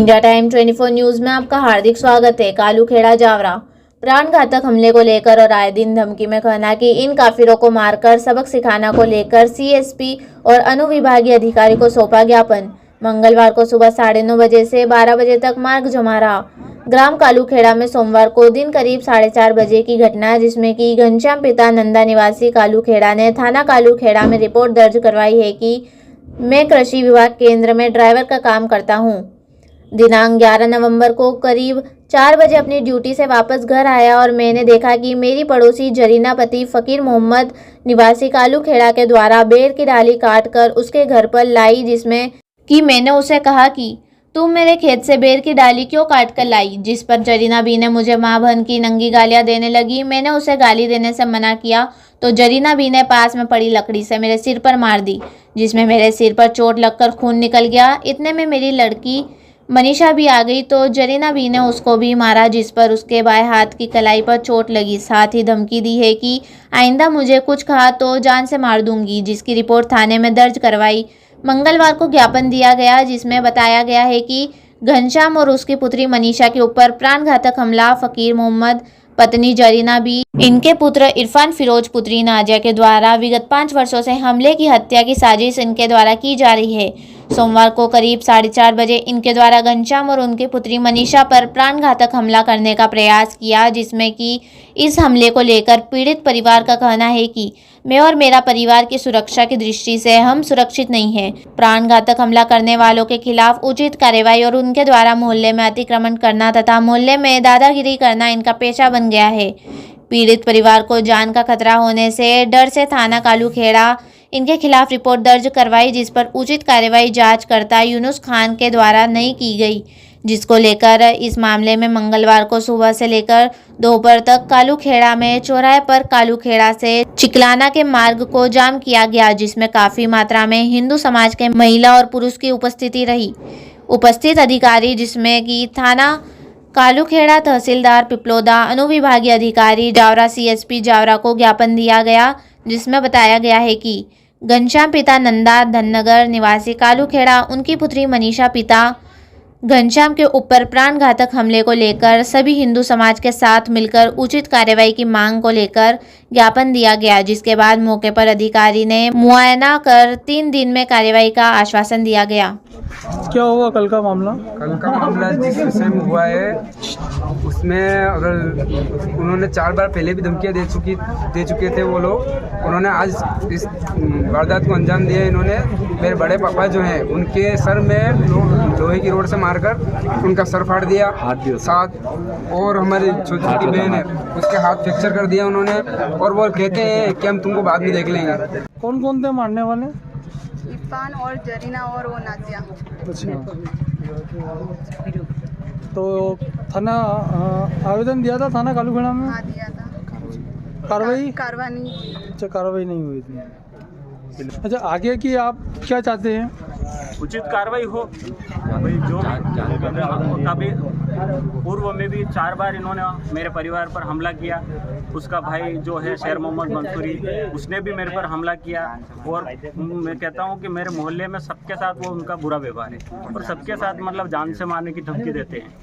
India time 24 news में आपका हार्दिक स्वागत है। कालूखेड़ा जावरा प्राणघातक हमले को लेकर और आए दिन धमकी में कहना कि इन काफिरों को मारकर सबक सिखाना को लेकर सीएसपी और अनुविभागीय अधिकारी को सौंपा ज्ञापन। मंगलवार को सुबह 9:30 बजे से 12 बजे तक मार्ग जमा रहा। ग्राम कालूखेड़ा में सोमवार को दिन करीब 4:30 बजे की घटना, जिसमें कि घनश्याम पिता नंदा निवासी कालूखेड़ा ने थाना कालूखेड़ा में रिपोर्ट दर्ज करवाई है कि मैं कृषि विभाग केंद्र में ड्राइवर का काम करता हूं। दिनांक 11 नवंबर को करीब 4 बजे अपनी ड्यूटी से वापस घर आया और मैंने देखा कि मेरी पड़ोसी जरीना पति फकीर मोहम्मद निवासी कालूखेड़ा के द्वारा बेर की डाली काटकर उसके घर पर लाई, जिसमें कि मैंने उसे कहा कि तुम मेरे खेत से बेर की डाली क्यों काट कर लाई, जिस पर जरीना बी ने मुझे माँ बहन की नंगी गालियां देने लगी। मैंने उसे गाली देने से मना किया तो जरीना बी ने पास में पड़ी लकड़ी से मेरे सिर पर मार दी, जिसमें मेरे सिर पर चोट लगकर खून निकल गया। इतने में मेरी लड़की मनीषा भी आ गई तो जरीना बी ने उसको भी मारा, जिस पर उसके बाएं हाथ की कलाई पर चोट लगी। साथ ही धमकी दी है कि आइंदा मुझे कुछ कहा तो जान से मार दूंगी, जिसकी रिपोर्ट थाने में दर्ज करवाई। मंगलवार को ज्ञापन दिया गया, जिसमें बताया गया है कि घनश्याम और उसकी पुत्री मनीषा के ऊपर प्राणघातक हमला फकीर मोहम्मद, पत्नी जरीना बी, इनके पुत्र इरफान फिरोज, पुत्री नाजिया के द्वारा विगत 5 वर्षों से हमले की हत्या की साजिश इनके द्वारा की जा रही है। सोमवार को करीब 4:30 बजे इनके द्वारा घनश्याम और उनकी पुत्री मनीषा पर प्राणघातक हमला करने का प्रयास किया, जिसमें कि इस हमले को लेकर पीड़ित परिवार का कहना है कि मैं और मेरा परिवार की सुरक्षा की दृष्टि से हम सुरक्षित नहीं हैं। प्राणघातक हमला करने वालों के खिलाफ उचित कार्रवाई और उनके द्वारा मोहल्ले में अतिक्रमण करना तथा मोहल्ले में दादागिरी करना इनका पेशा बन गया है। पीड़ित परिवार को जान का खतरा होने से डर से थाना कालूखेड़ा इनके खिलाफ रिपोर्ट दर्ज करवाई, जिस पर उचित कार्रवाई जांचकर्ता यूनुस खान के द्वारा नहीं की गई, जिसको लेकर इस मामले में मंगलवार को सुबह से लेकर दोपहर तक कालूखेड़ा में चौराहे पर कालूखेड़ा से चिकलाना के मार्ग को जाम किया गया, जिसमें काफी मात्रा में हिंदू समाज के महिला और पुरुष की उपस्थिति रही। उपस्थित अधिकारी, जिसमें कि थाना कालूखेड़ा, तहसीलदार पिपलोदा, अनुविभागीय अधिकारी जावरा, सीएसपी जावरा को ज्ञापन दिया गया, जिसमें बताया गया है कि घनश्याम पिता नंदा धननगर निवासी कालूखेड़ा, उनकी पुत्री मनीषा पिता घनश्याम के ऊपर प्राणघातक हमले को लेकर सभी हिंदू समाज के साथ मिलकर उचित कार्रवाई की मांग को लेकर ज्ञापन दिया गया, जिसके बाद मौके पर अधिकारी ने मुआयना कर 3 दिन में कार्रवाई का आश्वासन दिया गया। क्या हुआ कल का मामला? कल का मामला जिस विषय में हुआ है उसमें अगर उन्होंने 4 बार पहले भी धमकियां दे चुके थे वो लोग। उन्होंने आज इस वारदात को अंजाम दिया। इन्होंने मेरे बड़े पापा जो हैं उनके सर में लोहे की रोड से मारकर उनका सर फाड़ दिया, साथ और हमारी छोटी छोटी बहन है उसके हाथ फ्रैक्चर कर दिया उन्होंने। और वो कहते हैं कि हम तुमको बाद में देख लेंगे। कौन कौन थे मारने वाले? इरफान और जरीना और वो नाजिया। अच्छा, तो थाना आवेदन दिया था थाना कालूखेड़ा में? हाँ दिया था। कार्रवाई? अच्छा, कार्रवाई नहीं हुई थी। अच्छा, आगे की आप क्या चाहते हैं? उचित कार्रवाई हो भाई। जो अभी पूर्व में भी 4 बार इन्होंने मेरे परिवार पर हमला किया। उसका भाई जो है शेर मोहम्मद मंसूरी, उसने भी मेरे पर हमला किया। और मैं कहता हूं कि मेरे मोहल्ले में सबके साथ वो उनका बुरा व्यवहार है और सबके साथ मतलब जान से मारने की धमकी देते हैं।